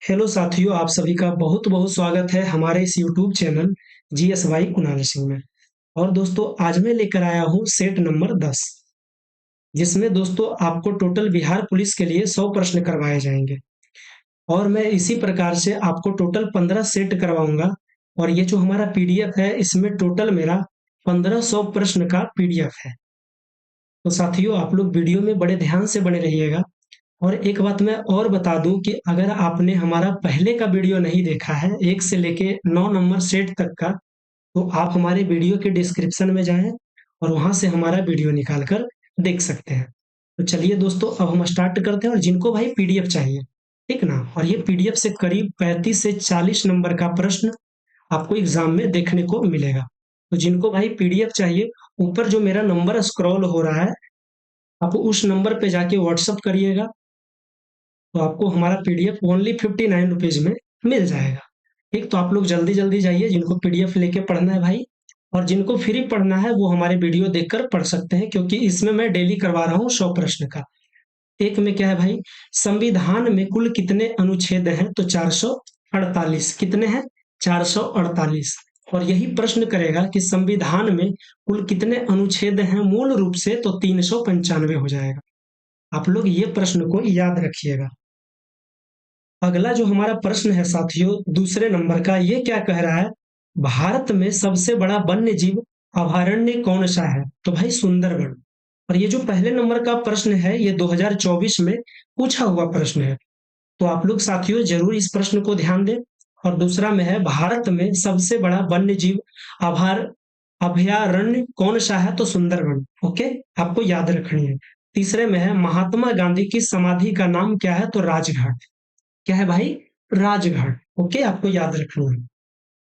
Hello साथियों, आप सभी का बहुत बहुत स्वागत है हमारे इस YouTube channel GSY Kunal Singh में। और दोस्तों, आज मैं लेकर आया हूँ सेट नंबर 10, जिसमें दोस्तों आपको टोटल बिहार पुलिस के लिए 100 प्रश्न करवाए जाएंगे। और मैं इसी प्रकार से आपको टोटल 15 सेट करवाऊंगा। और ये जो हमारा पीडीएफ है, इसमें टोटल मेरा 1500 प्रश्न का पीडीएफ है। तो साथियों, आप लोग वीडियो में बड़े ध्यान से बने रहिएगा। और एक बात मैं और बता दूं कि अगर आपने हमारा पहले का वीडियो नहीं देखा है, 1 से लेके 9 नंबर सेट तक का, तो आप हमारे वीडियो के डिस्क्रिप्शन में जाएं और वहां से हमारा वीडियो निकाल कर देख सकते हैं। तो चलिए दोस्तों, अब हम स्टार्ट करते हैं। और जिनको भाई पीडीएफ चाहिए, ठीक ना, और ये पीडीएफ से करीब 35 से 40 नंबर का प्रश्न आपको एग्जाम में देखने को मिलेगा। तो जिनको भाई पीडीएफ चाहिए, ऊपर जो मेरा नंबर स्क्रॉल हो रहा है, आप उस नंबर पे जाके व्हाट्सअप करिएगा, तो आपको हमारा पीडीएफ ओनली 59 रुपीज में मिल जाएगा। ठीक, तो आप लोग जल्दी जल्दी जाइए, जिनको पीडीएफ लेके पढ़ना है भाई। और जिनको फ्री पढ़ना है वो हमारे वीडियो देखकर पढ़ सकते हैं, क्योंकि इसमें मैं डेली करवा रहा हूँ 100 प्रश्न का। एक में क्या है भाई, संविधान में कुल कितने अनुच्छेद हैं? तो 448। कितने हैं? 448। और यही प्रश्न करेगा कि संविधान में कुल कितने अनुच्छेद हैं मूल रूप से, तो 395 हो जाएगा। आप लोग ये प्रश्न को याद रखिएगा। अगला जो हमारा प्रश्न है साथियों, दूसरे नंबर का, ये क्या कह रहा है? भारत में सबसे बड़ा वन्य जीव अभयारण्य कौन सा है? तो भाई सुंदरबन। और ये जो पहले नंबर का प्रश्न है, ये 2024 में पूछा हुआ प्रश्न है। तो आप लोग साथियों जरूर इस प्रश्न को ध्यान दें। और दूसरा में है, भारत में सबसे बड़ा वन्य जीव अभयारण्य कौन सा है? तो सुंदरबन। ओके, आपको याद रखनी है। तीसरे में है, महात्मा गांधी की समाधि का नाम क्या है? तो राजघाट। क्या है भाई? राजघाट। ओके, आपको याद रखना है।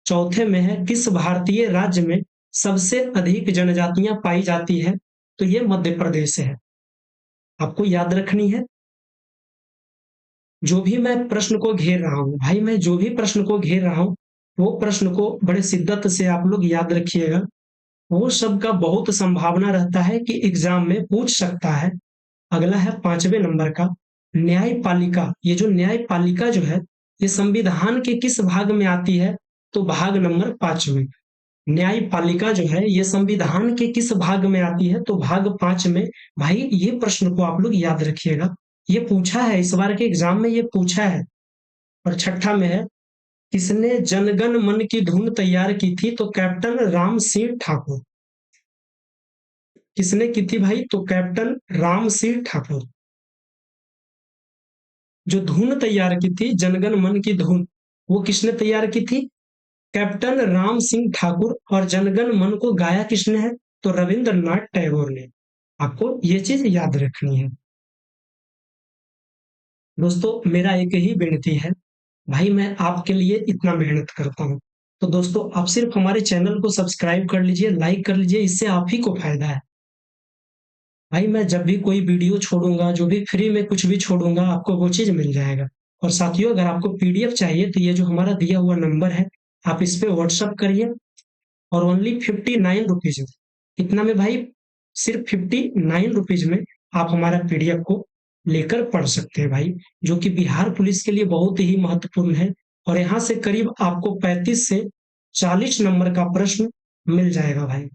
चौथे में है, किस भारतीय राज्य में सबसे अधिक जनजातियां पाई जाती है? तो ये मध्य प्रदेश है। आपको याद रखनी है। जो भी मैं प्रश्न को घेर रहा हूं भाई, मैं जो भी प्रश्न को घेर रहा हूं, वो प्रश्न को बड़े शिद्दत से आप लोग याद रखिएगा। वो सब का बहुत संभावना रहता है कि एग्जाम में पूछ सकता है। अगला है 5वें नंबर का, न्यायपालिका। ये जो न्यायपालिका जो है, ये संविधान के किस भाग में आती है? तो भाग नंबर 5 में। न्यायपालिका जो है, ये संविधान के किस भाग में आती है? तो भाग 5 में। भाई ये प्रश्न को आप लोग याद रखिएगा, ये पूछा है इस बार के एग्जाम में, ये पूछा है। और छठा में है, किसने जनगण मन की धुन तैयार की थी? तो कैप्टन राम सिंह ठाकुर। किसने की थी भाई? तो कैप्टन राम सिंह ठाकुर। जो धुन तैयार की थी, जनगण मन की धुन, वो किसने तैयार की थी? कैप्टन राम सिंह ठाकुर। और जनगण मन को गाया किसने है? तो रविंद्रनाथ टैगोर ने। आपको ये चीज याद रखनी है। दोस्तों, मेरा एक ही विनती है भाई, मैं आपके लिए इतना मेहनत करता हूँ, तो दोस्तों आप सिर्फ हमारे चैनल को सब्सक्राइब कर लीजिए, लाइक कर लीजिए, इससे आप ही को फायदा है। भाई मैं जब भी कोई वीडियो छोड़ूंगा, जो भी फ्री में कुछ भी छोड़ूंगा, आपको वो चीज मिल जाएगा। और साथियों, अगर आपको पीडीएफ चाहिए तो ये जो हमारा दिया हुआ नंबर है, आप इस पे व्हाट्सअप करिए। और ओनली 59 रुपीज में, कितना में भाई? सिर्फ 59 रुपीज में आप हमारा पीडीएफ को लेकर पढ़ सकते हैं भाई, जो कि बिहार पुलिस के लिए बहुत ही महत्वपूर्ण है। और यहाँ से करीब आपको 35 से 40 नंबर का प्रश्न मिल जाएगा भाई।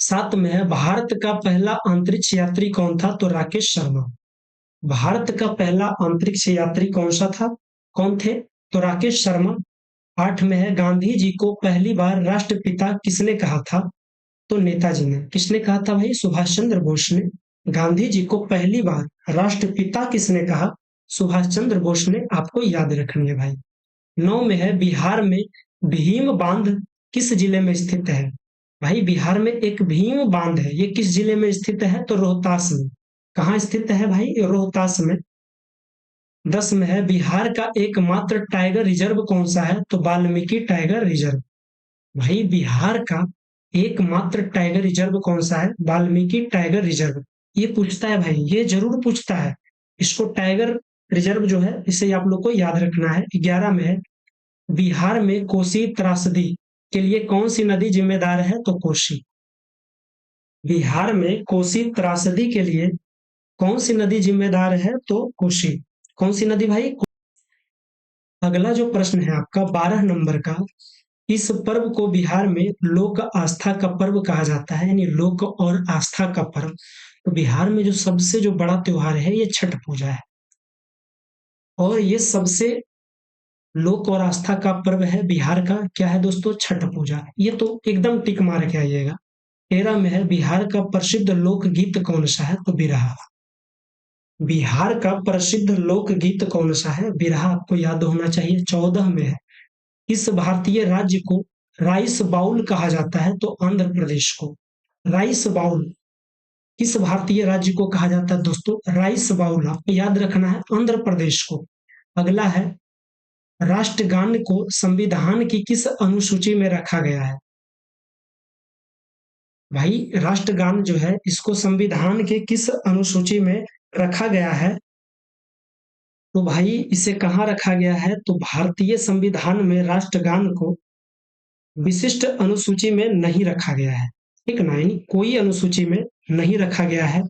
7 में है, भारत का पहला अंतरिक्ष यात्री कौन था? तो राकेश शर्मा। भारत का पहला अंतरिक्ष यात्री कौन सा था? कौन थे? तो राकेश शर्मा। 8 में है, गांधी जी को पहली बार राष्ट्रपिता किसने कहा था? तो नेताजी ने। किसने कहा था भाई? सुभाष चंद्र बोस ने। गांधी जी को पहली बार राष्ट्रपिता किसने कहा? सुभाष चंद्र बोस ने। आपको याद रखनी है भाई। 9 में है, बिहार में भीम बांध किस जिले में स्थित है? भाई बिहार में एक भीम बांध है, ये किस जिले में स्थित है? तो रोहतास में। कहाँ स्थित है भाई? रोहतास में। 10 में है, बिहार का एकमात्र टाइगर रिजर्व कौन सा है? तो वाल्मीकि टाइगर रिजर्व। भाई बिहार का एकमात्र टाइगर रिजर्व कौन सा है? Valmiki tiger reserve. ये पूछता है भाई, ये जरूर पूछता है। इसको टाइगर रिजर्व जो है, इसे आप लोग को याद रखना है। 11 में है, बिहार में कोसी त्रासदी के लिए कौन सी नदी जिम्मेदार है? तो कोसी। बिहार में कोसी त्रासदी के लिए कौन सी नदी जिम्मेदार है? तो कोसी। कौन सी नदी भाई? अगला जो प्रश्न है आपका 12 नंबर का, इस पर्व को बिहार में लोक आस्था का पर्व कहा जाता है, यानी लोक और आस्था का पर्व। तो बिहार में जो सबसे जो बड़ा त्योहार है ये छठ पूजा है, और ये सबसे लोक और आस्था का पर्व है बिहार का, क्या है दोस्तों? छठ पूजा। ये तो एकदम टिक मार के आइएगा। 13 में है, बिहार का प्रसिद्ध लोकगीत कौन सा है? तो बिरहा। बिहार का प्रसिद्ध लोकगीत कौन सा है? बिरहा आपको याद होना चाहिए। 14 में है, किस भारतीय राज्य को राइस बाउल कहा जाता है? तो आंध्र प्रदेश को। राइस बाउल किस भारतीय राज्य को कहा जाता है दोस्तों? राइस बाउल आपको याद रखना है, आंध्र प्रदेश को। अगला है, राष्ट्रगान को संविधान की किस अनुसूची में रखा गया है? भाई राष्ट्रगान जो है इसको संविधान के किस अनुसूची में रखा गया है? तो भाई इसे कहाँ रखा गया है? तो भारतीय संविधान में राष्ट्रगान को विशिष्ट अनुसूची में नहीं रखा गया है, ठीक ना, यानी कोई अनुसूची में नहीं रखा गया है।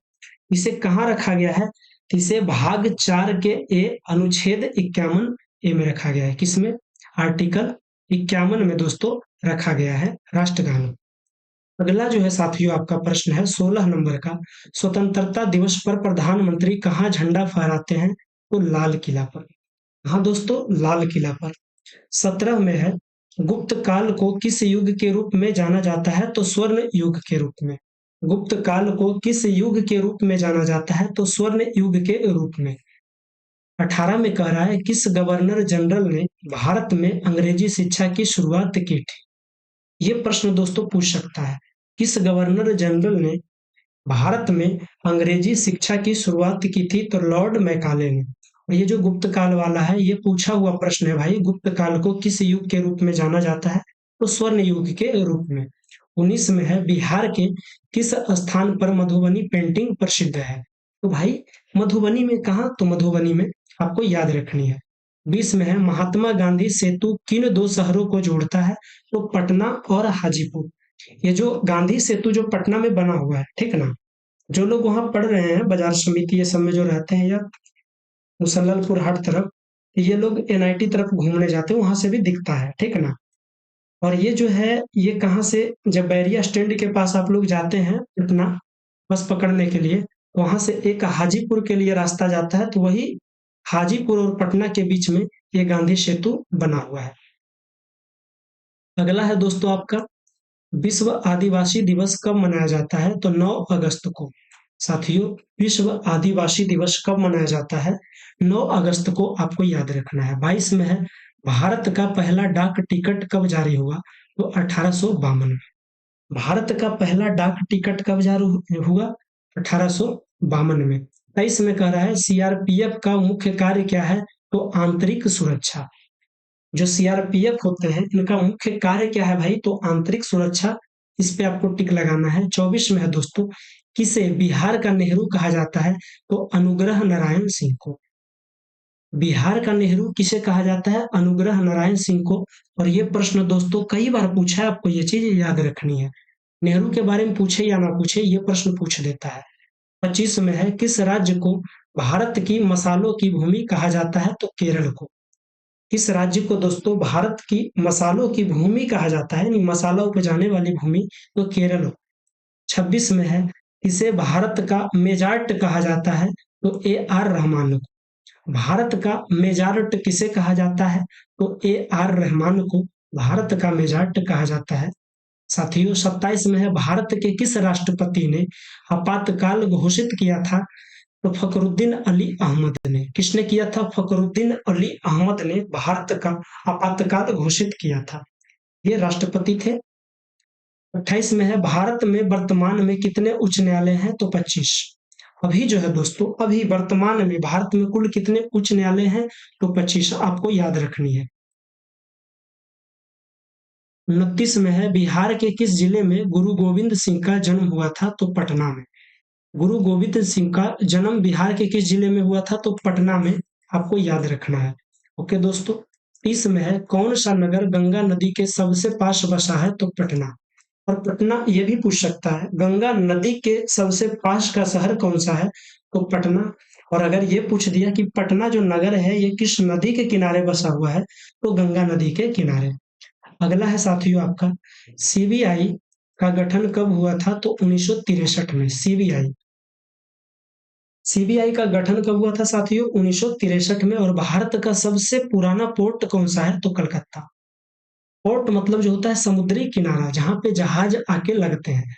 इसे कहाँ रखा गया है? इसे भाग 4 के ए अनुच्छेद 51 ए में रखा गया है। किसमें? आर्टिकल 51 में दोस्तों रखा गया है राष्ट्रगान। अगला जो है साथियों आपका प्रश्न है 16 नंबर का, स्वतंत्रता दिवस पर प्रधानमंत्री कहाँ झंडा फहराते हैं? तो लाल किला पर। हाँ दोस्तों, लाल किला पर। 17 में है, गुप्त काल को किस युग के रूप में जाना जाता है? तो स्वर्ण युग के रूप में। गुप्त काल को किस युग के रूप में जाना जाता है? तो स्वर्ण युग के रूप में। 18 में कह रहा है, किस गवर्नर जनरल ने भारत में अंग्रेजी शिक्षा की शुरुआत की थी? ये प्रश्न दोस्तों पूछ सकता है, किस गवर्नर जनरल ने भारत में अंग्रेजी शिक्षा की शुरुआत की थी? तो लॉर्ड मैकाले ने। और ये जो गुप्त काल वाला है ये पूछा हुआ प्रश्न है भाई, गुप्त काल को किस युग के रूप में जाना जाता है? तो स्वर्ण युग के रूप में। 19 में है, बिहार के किस स्थान पर मधुबनी पेंटिंग प्रसिद्ध है? तो भाई मधुबनी में कहा? तो मधुबनी में आपको याद रखनी है। 20 में है, महात्मा गांधी सेतु किन 2 शहरों को जोड़ता है? तो पटना और हाजीपुर। ये जो गांधी सेतु जो पटना में बना हुआ है, ठीक ना, जो लोग वहां पढ़ रहे हैं बाजार समिति ये सब में जो रहते हैं या मुसल्ललपुर हाट तरफ, ये लोग एनआईटी तरफ घूमने जाते हैं, वहां से भी दिखता है, ठीक ना। और ये जो है ये कहाँ से, जब बैरिया स्टैंड के पास आप लोग जाते हैं अपना बस पकड़ने के लिए, वहां से एक हाजीपुर के लिए रास्ता जाता है, तो वही हाजीपुर और पटना के बीच में ये गांधी सेतु बना हुआ है। अगला है दोस्तों आपका, विश्व आदिवासी दिवस कब मनाया जाता है? तो 9 अगस्त को। साथियों विश्व आदिवासी दिवस कब मनाया जाता है? 9 अगस्त को आपको याद रखना है। 22 में है, भारत का पहला डाक टिकट कब जारी हुआ? तो 1852 में। भारत का पहला डाक टिकट कब जारी हुआ? 1852 में। 23 में कह रहा है, सीआरपीएफ का मुख्य कार्य क्या है? तो आंतरिक सुरक्षा। जो सीआरपीएफ होते हैं इनका मुख्य कार्य क्या है भाई? तो आंतरिक सुरक्षा। इस पे आपको टिक लगाना है। 24 में है दोस्तों, किसे बिहार का नेहरू कहा जाता है? तो अनुग्रह नारायण सिंह को। बिहार का नेहरू किसे कहा जाता है? अनुग्रह नारायण सिंह को। और ये प्रश्न दोस्तों कई बार पूछा है, आपको ये चीज याद रखनी है। नेहरू के बारे में पूछे या ना पूछे, ये प्रश्न पूछ देता है। 25 में है, किस राज्य को भारत की मसालों की भूमि कहा जाता है? तो केरल को। किस राज्य को दोस्तों भारत की मसालों की भूमि कहा जाता है, यानी मसाला उपजाने वाली भूमि? तो केरल। 26 में है, इसे भारत का मेजार्ट कहा जाता है? तो ए आर रहमान को। भारत का मेजार्ट किसे कहा जाता है? तो ए आर रहमान को भारत का मेजार्ट कहा जाता है। साथियों 27 में है, भारत के किस राष्ट्रपति ने आपातकाल घोषित किया था? तो फखरुद्दीन अली अहमद ने। किसने किया था? फखरुद्दीन अली अहमद ने भारत का आपातकाल घोषित किया था। ये राष्ट्रपति थे। 28 में है, भारत में वर्तमान में कितने उच्च न्यायालय हैं? तो 25। अभी जो है दोस्तों, अभी वर्तमान में भारत में कुल कितने उच्च न्यायालय हैं? तो 25 आपको याद रखनी है। 29 में है, बिहार के किस जिले में गुरु गोविंद सिंह का जन्म हुआ था? तो पटना में। गुरु गोविंद सिंह का जन्म बिहार के किस जिले में हुआ था? तो पटना में। आपको याद रखना है। ओके दोस्तों, 30 में है, कौन सा नगर गंगा नदी के सबसे पास बसा है? तो पटना। और पटना ये भी पूछ सकता है, गंगा नदी के सबसे पास का शहर कौन सा है? तो पटना। और अगर ये पूछ दिया कि पटना जो नगर है ये किस नदी के किनारे बसा हुआ है, तो गंगा नदी के किनारे। अगला है साथियों आपका, सीबीआई का गठन कब हुआ था? तो 1963 में। सीबीआई का गठन कब हुआ था साथियों? 1963 में। और भारत का सबसे पुराना पोर्ट कौन सा है? तो कलकत्ता। पोर्ट मतलब जो होता है समुद्री किनारा, जहां पे जहाज आके लगते हैं,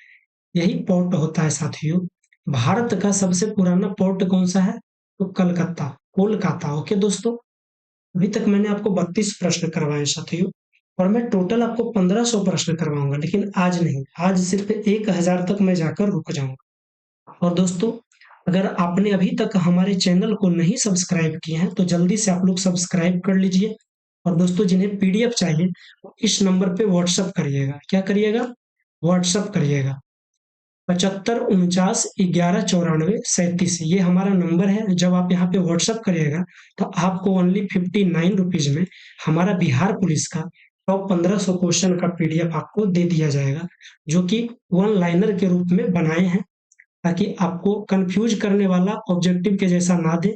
यही पोर्ट होता है साथियों। भारत का सबसे पुराना पोर्ट कौन सा है? तो कलकत्ता, कोलकाता। ओके दोस्तों, अभी तक मैंने आपको 32 प्रश्न करवाए साथियों, और मैं टोटल आपको 1500 प्रश्न करवाऊंगा, लेकिन आज नहीं, आज सिर्फ 1000 तक मैं जाकर रुक जाऊंगा। और दोस्तों, अगर आपने अभी तक हमारे चैनल को नहीं सब्सक्राइब किए हैं तो जल्दी से आप लोग सब्सक्राइब कर लीजिए। और दोस्तों, जिन्हें पीडीएफ चाहिए वो इस नंबर पे व्हाट्सअप करिएगा। क्या करिएगा? व्हाट्सअप करिएगा। 75 49 11 94 37, ये हमारा नंबर है। जब आप यहाँ पे व्हाट्सअप करिएगा तो आपको ओनली 59 रुपीज में हमारा बिहार पुलिस का टॉप 1500 क्वेश्चन का पीडीएफ आपको दे दिया जाएगा, जो कि वन लाइनर के रूप में बनाए हैं, ताकि आपको कंफ्यूज करने वाला ऑब्जेक्टिव के जैसा ना दे।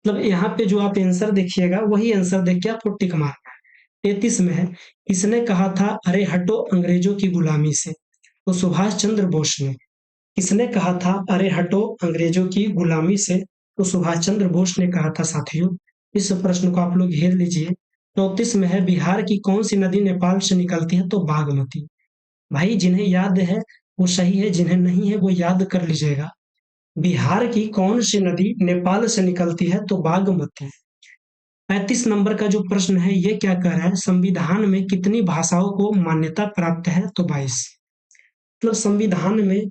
मतलब यहाँ पे जो आप आंसर देखिएगा वही आंसर देख के आपको टिक मारना है। 33 में है, किसने कहा था अरे हटो अंग्रेजों की गुलामी से? तो सुभाष चंद्र बोस ने। किसने कहा था अरे हटो अंग्रेजों की गुलामी से? तो सुभाष चंद्र बोस ने कहा था साथियों। इस प्रश्न को आप लोग घेर लीजिए। 34 में है, बिहार की कौन सी नदी नेपाल से निकलती है? तो बागमती। भाई जिन्हें याद है वो सही है, जिन्हें नहीं है वो याद कर लीजिएगा। बिहार की कौन सी नदी नेपाल से निकलती है? तो बागमती। 35 नंबर का जो प्रश्न है ये क्या कह रहा है, संविधान में कितनी भाषाओं को मान्यता प्राप्त है? तो 22। मतलब संविधान में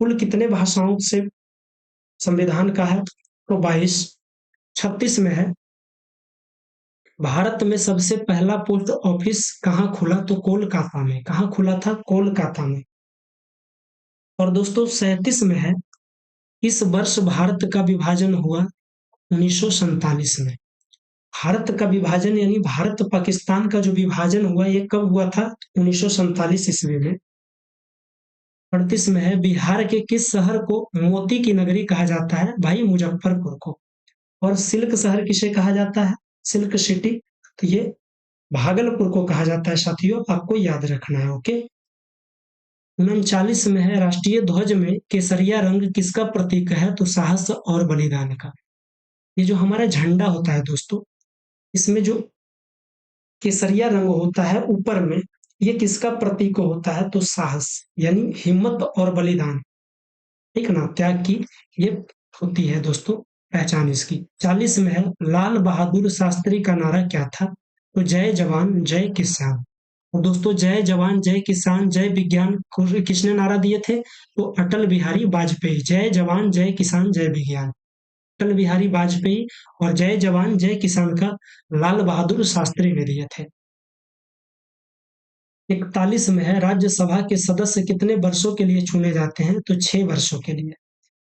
कुल कितने भाषाओं से संविधान का है? तो 22। 36 में है, भारत में सबसे पहला पोस्ट ऑफिस कहाँ खुला? तो कोलकाता में। कहाँ खुला था? कोलकाता में। और दोस्तों 37 में है, इस वर्ष भारत का विभाजन हुआ? 1947 में। भारत का विभाजन यानी भारत पाकिस्तान का जो विभाजन हुआ ये कब हुआ था? 1947 ईस्वी में। 38 में है, बिहार के किस शहर को मोती की नगरी कहा जाता है? भाई मुजफ्फरपुर को। और सिल्क शहर किसे कहा जाता है? Silk city. तो ये भागलपुर को कहा जाता है साथियों, आपको याद रखना है। ओके। 39 में है, राष्ट्रीय ध्वज में केसरिया रंग किसका प्रतीक है? तो साहस और बलिदान का। ये जो हमारा झंडा होता है दोस्तों, इसमें जो केसरिया रंग होता है ऊपर में, ये किसका प्रतीक होता है? तो साहस यानी हिम्मत और बलिदान, ठीक ना, त्याग की ये होती है दोस्तों पहचान इसकी। 40 में है, लाल बहादुर शास्त्री का नारा क्या था? तो जय जवान जय किसान। और दोस्तों जय जवान जय किसान जय विज्ञान किसने नारा दिए थे? तो अटल बिहारी वाजपेयी। जय जवान जय किसान जय विज्ञान, अटल बिहारी वाजपेयी। और जय जवान जय किसान का लाल बहादुर शास्त्री ने दिए थे। 41 में है, राज्यसभा के सदस्य कितने वर्षों के लिए चुने जाते हैं? तो 6 वर्षों के लिए।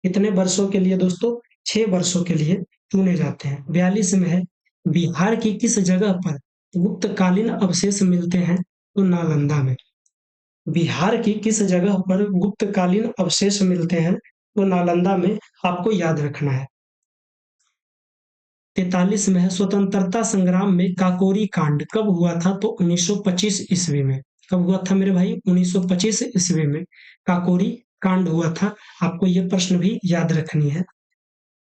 कितने वर्षों के लिए दोस्तों? 6 वर्षों के लिए चुने जाते हैं। 42 में है, बिहार की किस जगह पर गुप्तकालीन अवशेष मिलते हैं? तो नालंदा में। बिहार की किस जगह पर गुप्तकालीन अवशेष मिलते हैं? तो नालंदा में, आपको याद रखना है। 43 में है, स्वतंत्रता संग्राम में काकोरी कांड कब हुआ था? तो 1925 ईस्वी में। कब हुआ था मेरे भाई? 1925 ईस्वी में काकोरी कांड हुआ था। आपको ये प्रश्न भी याद रखनी है।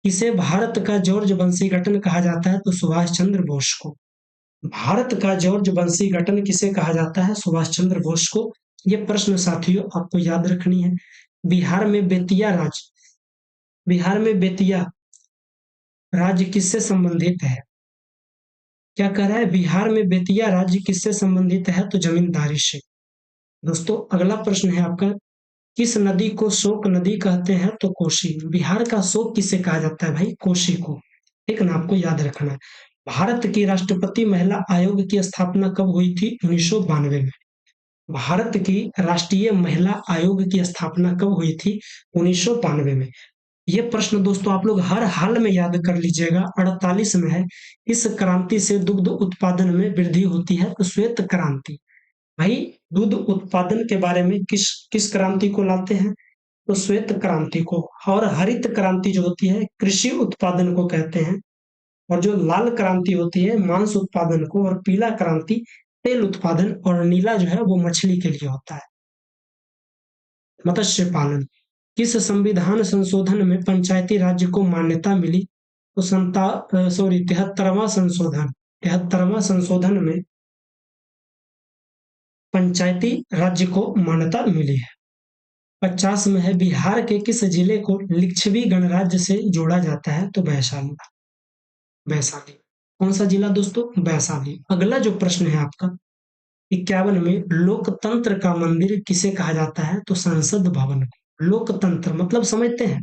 किसे भारत का जॉर्ज वंशीगटन कहा जाता है? तो सुभाष चंद्र बोस को। भारत का जॉर्ज वंशीगटन किसे कहा जाता है? सुभाष चंद्र बोस को। ये प्रश्न साथियों आपको याद रखनी है। बिहार में बेतिया राज्य किससे संबंधित है? क्या कह रहा है? बिहार में बेतिया राज्य किससे संबंधित है? तो जमींदारी से। दोस्तों अगला प्रश्न है आपका, किस नदी को शोक नदी कहते हैं? तो कोसी। बिहार का शोक किसे कहा जाता है भाई? कोसी को। एक ना, आपको याद रखना है। भारत की राष्ट्रपति महिला आयोग की स्थापना कब हुई थी? 1992 में। भारत की राष्ट्रीय महिला आयोग की स्थापना कब हुई थी? 1992 में। ये प्रश्न दोस्तों आप लोग हर हाल में याद कर लीजिएगा। 48 में है, इस क्रांति से दुग्ध उत्पादन में वृद्धि होती है? तो श्वेत क्रांति। भाई दूध उत्पादन के बारे में किस क्रांति को लाते हैं? तो श्वेत क्रांति को, और हरित क्रांति जो होती है कृषि उत्पादन को कहते हैं, और जो लाल क्रांति होती है मांस उत्पादन को, और पीला क्रांति तेल उत्पादन, और नीला जो है वो मछली के लिए होता है। मत्स्य पालन। किस संविधान संशोधन में पंचायती राज्य को मान्यता मिली? तो 73वां संशोधन में पंचायती राज्य को मान्यता मिली है। 50 में है बिहार के किस जिले को लिच्छवी गणराज्य से जोड़ा जाता है? तो वैशाली। कौन सा जिला दोस्तों? वैशाली। अगला जो प्रश्न है आपका 51 में, लोकतंत्र का मंदिर किसे कहा जाता है? तो संसद भवन को। लोकतंत्र मतलब समझते हैं,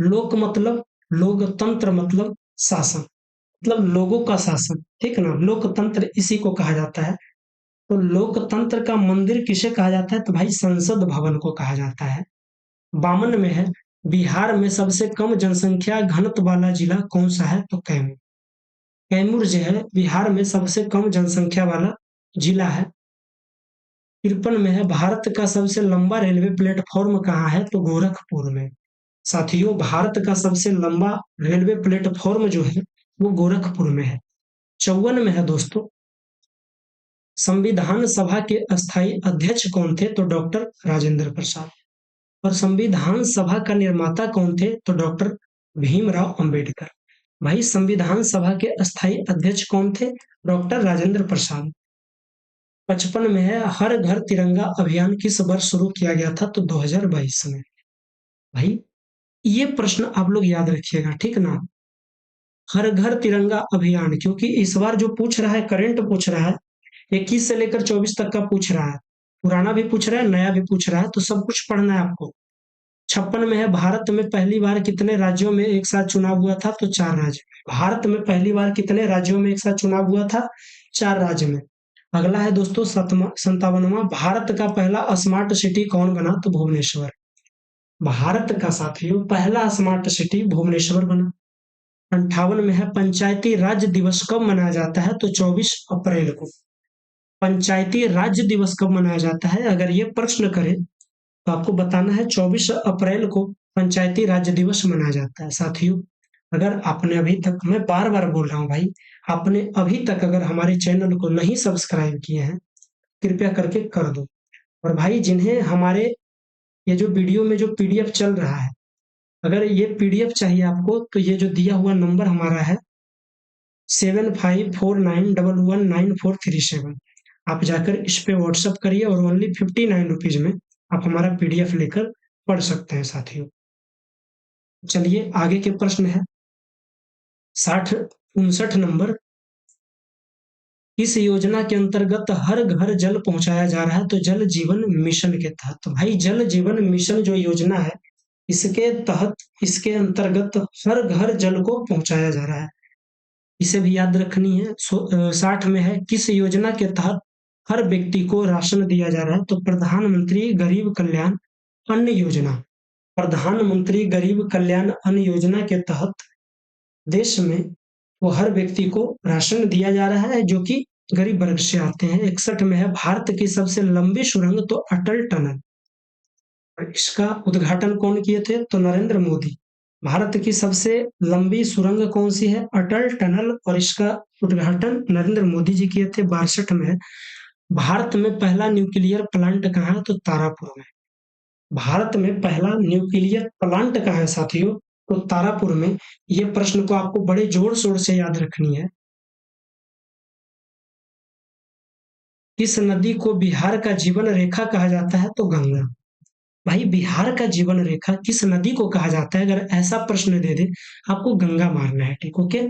लोक मतलब लोकतंत्र मतलब शासन, मतलब लोगों का शासन, ठीक ना। लोकतंत्र इसी को कहा जाता है। तो लोकतंत्र का मंदिर किसे कहा जाता है? तो भाई संसद भवन को कहा जाता है। 52 में है बिहार में सबसे कम जनसंख्या घनत्व वाला जिला कौन सा है? तो कैमूर। कैमूर जो है बिहार में सबसे कम जनसंख्या वाला जिला है। 53 में है भारत का सबसे लंबा रेलवे प्लेटफॉर्म कहाँ है? तो गोरखपुर में। साथियों, भारत का सबसे लंबा रेलवे प्लेटफॉर्म जो है वो गोरखपुर में है। 54 में है दोस्तों, संविधान सभा के अस्थायी अध्यक्ष कौन थे? तो डॉक्टर राजेंद्र प्रसाद। और संविधान सभा का निर्माता कौन थे? तो डॉक्टर भीमराव अंबेडकर। भाई संविधान सभा के अस्थायी अध्यक्ष कौन थे? डॉक्टर राजेंद्र प्रसाद। 55 में है हर घर तिरंगा अभियान किस वर्ष शुरू किया गया था? तो 2022 में। भाई ये प्रश्न आप लोग याद रखिएगा, ठीक ना। हर घर तिरंगा अभियान, क्योंकि इस बार जो पूछ रहा है करंट पूछ रहा है, 21 से लेकर 24 तक का पूछ रहा है, पुराना भी पूछ रहा है नया भी पूछ रहा है, तो सब कुछ पढ़ना है आपको। 56 में है भारत में पहली बार कितने राज्यों में एक साथ चुनाव हुआ था? तो 4 राज्य। भारत में पहली बार कितने राज्यों में एक साथ चुनाव हुआ था? 4 राज्य में। अगला है दोस्तों 57वां, भारत का पहला स्मार्ट सिटी कौन बना? तो भुवनेश्वर। भारत का साथियों पहला स्मार्ट सिटी भुवनेश्वर बना। 58 में है पंचायती राज दिवस कब मनाया जाता है? तो 24 अप्रैल को। पंचायती राज दिवस कब मनाया जाता है? अगर ये प्रश्न करे तो आपको बताना है 24 अप्रैल को पंचायती राज दिवस मनाया जाता है। साथियों, अगर आपने अभी तक, मैं बार बार बोल रहा हूँ भाई, आपने अभी तक अगर हमारे चैनल को नहीं सब्सक्राइब किए हैं कृपया करके कर दो। और भाई जिन्हें हमारे ये जो वीडियो में जो पीडीएफ चल रहा है, अगर ये पीडीएफ चाहिए आपको तो ये जो दिया हुआ नंबर हमारा है 7549119437, आप जाकर इस पे व्हाट्सअप करिए और ओनली 59 रुपीज में आप हमारा पीडीएफ लेकर पढ़ सकते हैं। साथियों चलिए आगे के प्रश्न है 59 नंबर, इस योजना के अंतर्गत हर घर जल पहुंचाया जा रहा है? तो जल जीवन मिशन के तहत। तो भाई जल जीवन मिशन जो योजना है इसके तहत, इसके अंतर्गत हर घर जल को पहुंचाया जा रहा है, इसे भी याद रखनी है। 60 में है किस योजना के तहत हर व्यक्ति को राशन दिया जा रहा है? तो प्रधानमंत्री गरीब कल्याण अन्न योजना। प्रधानमंत्री गरीब कल्याण अन्न योजना के तहत देश में वो हर व्यक्ति को राशन दिया जा रहा है जो कि गरीब वर्ग से आते हैं। 61 में है भारत की सबसे लंबी सुरंग? तो अटल टनल। इसका उद्घाटन कौन किए थे? तो नरेंद्र मोदी। भारत की सबसे लंबी सुरंग कौन सी है? अटल टनल, और इसका उद्घाटन नरेंद्र मोदी जी किए थे। 62 में भारत में पहला न्यूक्लियर प्लांट कहाँ है? तो तारापुर में। भारत में पहला न्यूक्लियर प्लांट कहाँ है साथियों? तो तारापुर में। ये प्रश्न को आपको बड़े जोर शोर से याद रखनी है। किस नदी को बिहार का जीवन रेखा कहा जाता है? तो गंगा। भाई बिहार का जीवन रेखा किस नदी को कहा जाता है? अगर ऐसा प्रश्न दे दे आपको गंगा मारना है, ठीक ओके।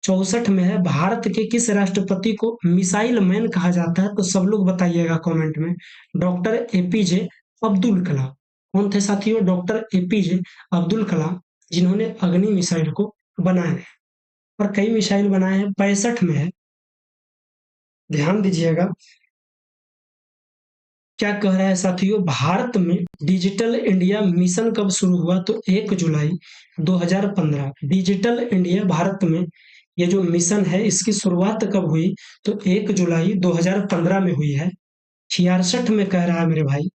64 में है भारत के किस राष्ट्रपति को मिसाइल मैन कहा जाता है? तो सब लोग बताइएगा कमेंट में। Doctor APJ Abdul Kalam. कौन थे साथियों? डॉक्टर एपीजे अब्दुल कलाम, जिन्होंने अग्नि मिसाइल को बनाया है और कई मिसाइल बनाए हैं। 65 में है, ध्यान दीजिएगा क्या कह रहा है साथियों, भारत में डिजिटल इंडिया मिशन कब शुरू हुआ? तो 1 जुलाई 2015। डिजिटल इंडिया भारत में ये जो मिशन है इसकी शुरुआत कब हुई? तो 1 जुलाई 2015 में हुई है। 66 में कह रहा है मेरे भाई,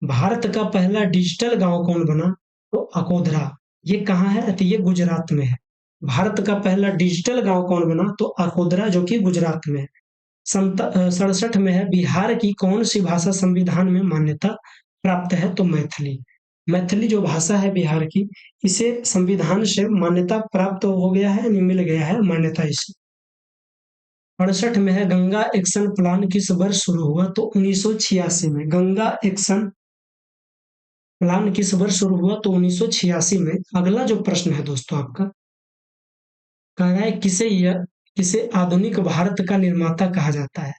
भारत का पहला डिजिटल गांव कौन बना? तो अकोधरा। ये कहाँ है? तो ये गुजरात में है। भारत का पहला डिजिटल गांव कौन बना? तो अकोधरा, जो कि गुजरात में है। 67 में है, बिहार की कौन सी भाषा संविधान में मान्यता प्राप्त है? तो मैथिली। मैथिली जो भाषा है बिहार की, इसे संविधान से मान्यता प्राप्त हो गया है, यानी मिल गया है मान्यता इसे। 68 में है, गंगा एक्शन प्लान किस वर्ष शुरू हुआ? तो 1986 में। गंगा एक्शन प्लान किस वर्ष शुरू हुआ? तो 1986 में। अगला जो प्रश्न है दोस्तों आपका, कह रहा है किसे आधुनिक भारत का निर्माता कहा जाता है?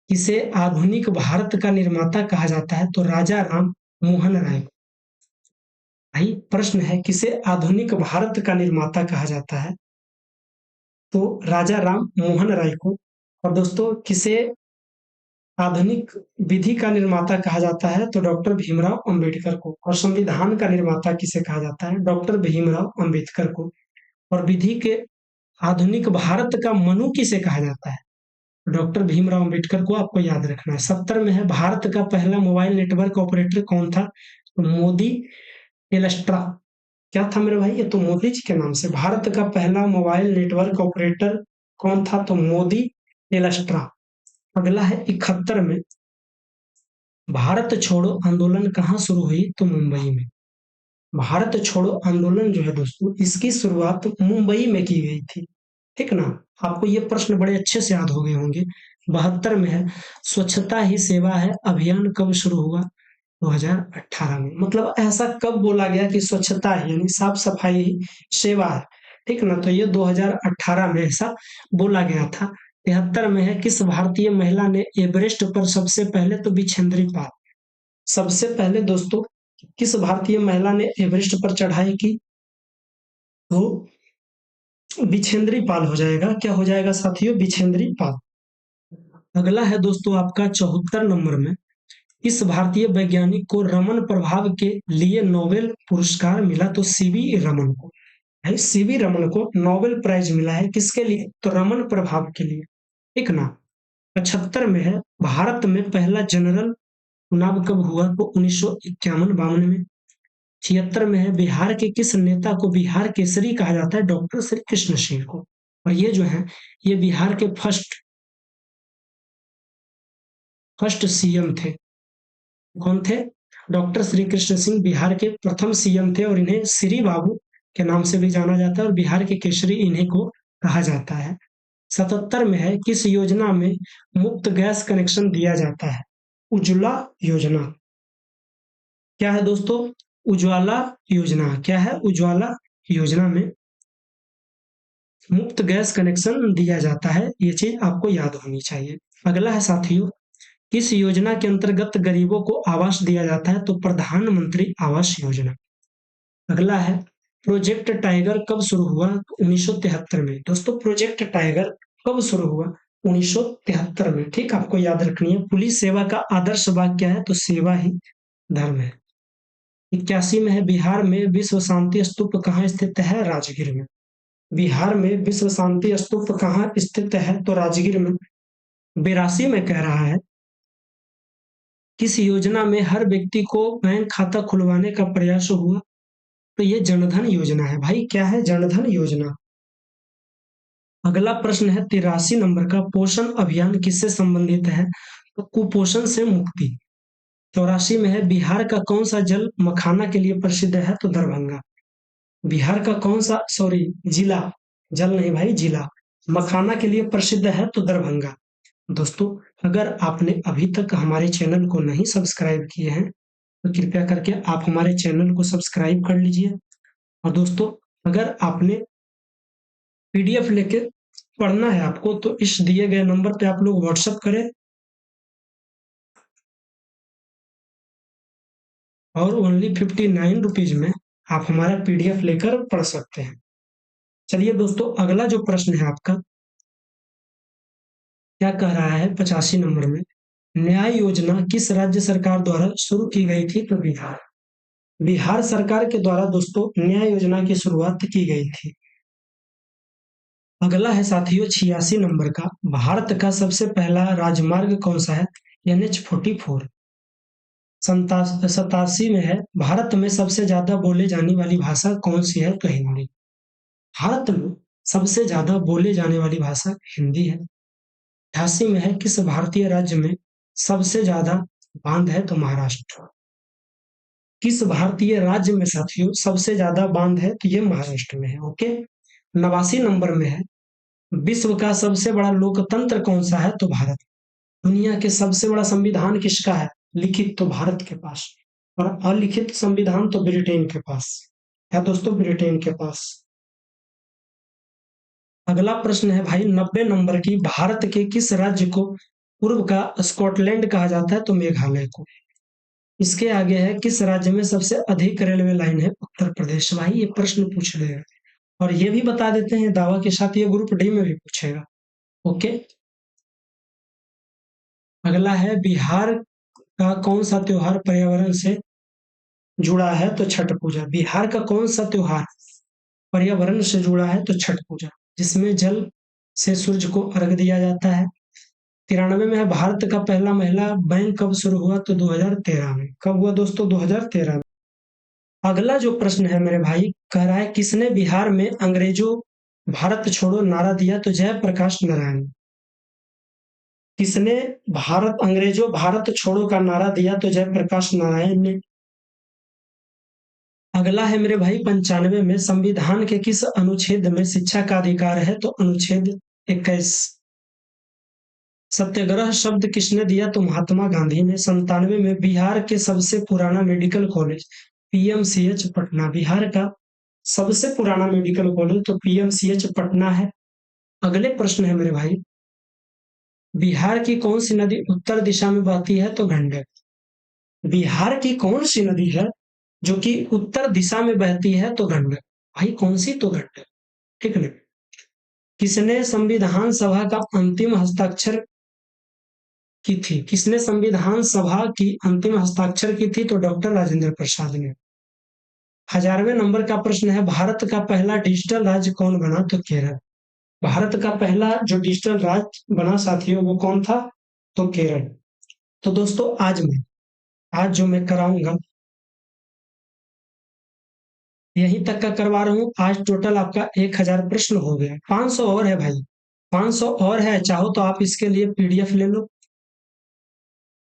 किसे आधुनिक भारत का निर्माता कहा जाता है? तो राजा राम मोहन राय को। भाई प्रश्न है, किसे आधुनिक भारत का निर्माता कहा जाता है? तो राजा राम मोहन राय को। और दोस्तों, किसे आधुनिक विधि का निर्माता कहा जाता है? तो डॉक्टर भीमराव अंबेडकर को। और संविधान का निर्माता किसे कहा जाता है? डॉक्टर भीमराव अंबेडकर को। और विधि के आधुनिक भारत का मनु किसे कहा जाता है? डॉक्टर भीमराव अंबेडकर को आपको याद रखना है। 70 में है, भारत का पहला मोबाइल नेटवर्क ऑपरेटर कौन था? तो मोदी टेलस्ट्रा। क्या था मेरे भाई? ये तो मोदी जी के नाम से। भारत का पहला मोबाइल नेटवर्क ऑपरेटर कौन था? तो मोदी टेलस्ट्रा। अगला है 71 में, भारत छोड़ो आंदोलन कहाँ शुरू हुई? तो मुंबई में। भारत छोड़ो आंदोलन जो है दोस्तों, इसकी शुरुआत मुंबई में की गई थी। ठीक ना? आपको ये प्रश्न बड़े अच्छे से याद हो गए होंगे। 72 में है, स्वच्छता ही सेवा है अभियान कब शुरू हुआ? 2018 में। मतलब ऐसा कब बोला गया कि स्वच्छता ही यानी साफ सफाई ही सेवा है? ठीक ना? तो ये 2018 में ऐसा बोला गया था। 73 में है, किस भारतीय महिला ने एवरेस्ट पर सबसे पहले? तो बिछेंद्री पाल। सबसे पहले दोस्तों किस भारतीय महिला ने एवरेस्ट पर चढ़ाई की? तो बिछेंद्री पाल हो जाएगा। क्या हो जाएगा साथियों? बिछेंद्री पाल। अगला है दोस्तों आपका 74 नंबर में, इस भारतीय वैज्ञानिक को रमन प्रभाव के लिए नोबेल पुरस्कार मिला? तो सीवी रमन को। भाई सीवी रमन को नोबेल प्राइज मिला है, किसके लिए? तो रमन प्रभाव के लिए। ठीक ना? 75 में है, भारत में पहला जनरल चुनाव कब हुआ? तो 1951-52 में। 76 में है, बिहार के किस नेता को बिहार केसरी कहा जाता है? डॉक्टर श्री कृष्ण सिंह को। और ये जो है, ये बिहार के फर्स्ट सीएम थे। कौन थे? डॉक्टर श्री कृष्ण सिंह बिहार के प्रथम सीएम थे, और इन्हें श्री बाबू के नाम से भी जाना जाता है, और बिहार के केसरी इन्हीं को कहा जाता है। 77 में है, किस योजना में मुफ्त गैस कनेक्शन दिया जाता है? उज्ज्वला योजना। क्या है दोस्तों? उज्ज्वला योजना। क्या है? उज्ज्वला योजना में मुफ्त गैस कनेक्शन दिया जाता है। ये चीज आपको याद होनी चाहिए। अगला है साथियों, किस योजना के अंतर्गत गरीबों को आवास दिया जाता है? तो प्रधानमंत्री आवास योजना। अगला है, प्रोजेक्ट टाइगर कब शुरू हुआ? 1973 में। दोस्तों प्रोजेक्ट टाइगर कब शुरू हुआ? 1973 में। ठीक, आपको याद रखनी है। पुलिस सेवा का आदर्श वाक्य क्या है? तो सेवा ही धर्म है। 81 में है, बिहार में विश्व शांति स्तूप कहाँ स्थित है? राजगीर में। बिहार में विश्व शांति स्तूप कहाँ स्थित है? तो राजगीर में। 82 में कह रहा है, किस योजना में हर व्यक्ति को बैंक खाता खुलवाने का प्रयास हुआ? तो ये जनधन योजना है। भाई क्या है? जनधन योजना। अगला प्रश्न है 83 नंबर का, पोषण अभियान किससे संबंधित है? तो कुपोषण से मुक्ति। 84 में है, बिहार का कौन सा जल मखाना के लिए प्रसिद्ध है? तो दरभंगा। बिहार का कौन सा, सॉरी जिला, जल नहीं भाई, जिला मखाना के लिए प्रसिद्ध है? तो दरभंगा। दोस्तों अगर आपने अभी तक हमारे चैनल को नहीं सब्सक्राइब किए हैं तो कृपया करके आप हमारे चैनल को सब्सक्राइब कर लीजिए। और दोस्तों अगर आपने पीडीएफ लेके पढ़ना है आपको, तो इस दिए गए नंबर पे आप लोग व्हाट्सएप करें और ओनली 59 रुपीज में आप हमारा पीडीएफ लेकर पढ़ सकते हैं। चलिए दोस्तों, अगला जो प्रश्न है आपका, क्या कह रहा है 85 नंबर में, न्याय योजना किस राज्य सरकार द्वारा शुरू की गई थी? तो बिहार। बिहार सरकार के द्वारा दोस्तों न्याय योजना की शुरुआत की गई थी। अगला है साथियों 86 नंबर का, भारत का सबसे पहला राजमार्ग कौन सा है? NH-44। 87 में है, भारत में सबसे ज्यादा बोले जाने वाली भाषा कौन सी है? तो हिंदी। भारत में सबसे ज्यादा बोले जाने वाली भाषा हिंदी है। 88 में है, किस भारतीय राज्य में सबसे ज्यादा बांध है? तो महाराष्ट्र। किस भारतीय राज्य में साथियों सबसे ज्यादा बांध है? तो ये महाराष्ट्र में है। ओके। 89 नंबर में है, विश्व का सबसे बड़ा लोकतंत्र कौन सा है? तो भारत। दुनिया के सबसे बड़ा संविधान किसका है? लिखित तो भारत के पास, और अलिखित संविधान तो ब्रिटेन के पास है दोस्तों, ब्रिटेन के पास। अगला प्रश्न है भाई 90 नंबर की, भारत के किस राज्य को पूर्व का स्कॉटलैंड कहा जाता है? तो मेघालय को। इसके आगे है, किस राज्य में सबसे अधिक रेलवे लाइन है? उत्तर प्रदेश। भाई ये प्रश्न पूछ रहे हैं, और ये भी बता देते हैं दावा के साथ, ये ग्रुप डी में भी पूछेगा। ओके। अगला है, बिहार का कौन सा त्योहार पर्यावरण से जुड़ा है? तो छठ पूजा। बिहार का कौन सा त्योहार पर्यावरण से जुड़ा है? तो छठ पूजा, जिसमें जल से सूर्य को अर्घ दिया जाता है। 93 में है, भारत का पहला महिला बैंक कब शुरू हुआ? तो 2013 में। कब हुआ दोस्तों? 2013 में। अगला जो प्रश्न है मेरे भाई, कह रहा है किसने बिहार में अंग्रेजों भारत छोड़ो नारा दिया? तो जयप्रकाश नारायण। किसने अंग्रेजों भारत छोड़ो का नारा दिया? तो जयप्रकाश नारायण ने। अगला है मेरे भाई 95 में, संविधान के किस अनुच्छेद में शिक्षा का अधिकार है? तो अनुच्छेद 21। सत्याग्रह शब्द किसने दिया? तो महात्मा गांधी ने। 97 में, बिहार के सबसे पुराना medical college PMCH Patna. Bihar का सबसे पुराना मेडिकल कॉलेज तो पीएमसीएच पटना है। अगले प्रश्न है मेरे भाई, बिहार की कौन सी नदी उत्तर दिशा में बहती है? तो गंडक। बिहार की कौन सी नदी है जो कि उत्तर दिशा में बहती है? तो गंडक। भाई कौन सी? तो गंडक। ठीक है। किसने संविधान सभा का अंतिम हस्ताक्षर की थी? किसने संविधान सभा की अंतिम हस्ताक्षर की थी? तो डॉक्टर राजेंद्र प्रसाद ने। 1000वें नंबर का प्रश्न है, भारत का पहला डिजिटल राज्य कौन बना? तो केरल। भारत का पहला जो डिजिटल राज्य बना साथियों, वो कौन था? तो केरल। तो दोस्तों आज जो मैं कराऊंगा यहीं तक का करवा रहा हूं। आज टोटल आपका 1000 प्रश्न हो गया। 500 और है भाई, 500 और है। चाहो तो आप इसके लिए पीडीएफ ले लो,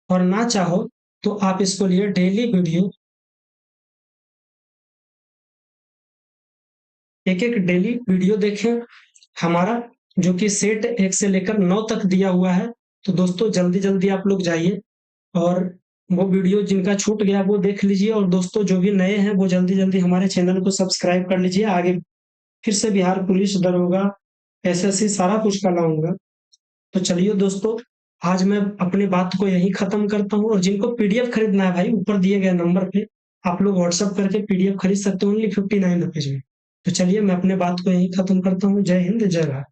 और ना चाहो तो आप इसको लिए डेली वीडियो, एक एक डेली वीडियो देखें हमारा, जो कि सेट 1 से लेकर 9 तक दिया हुआ है। तो दोस्तों जल्दी जल्दी आप लोग जाइए और वो वीडियो जिनका छूट गया वो देख लीजिए, और दोस्तों जो भी नए हैं वो जल्दी जल्दी हमारे चैनल को सब्सक्राइब कर लीजिए। आगे फिर से बिहार पुलिस, दरोगा, एसएससी सारा कुछ का लाऊंगा। तो चलिए दोस्तों, आज मैं अपनी बात को यहीं खत्म करता हूँ, और जिनको पीडीएफ खरीदना है भाई, ऊपर दिए गए नंबर पे आप लोग व्हाट्सएप करके पीडीएफ खरीद सकते हो, ओनली 59 रुपीज में। तो चलिए मैं अपने बात को यहीं खत्म करता हूँ। जय हिंद, जय भारत।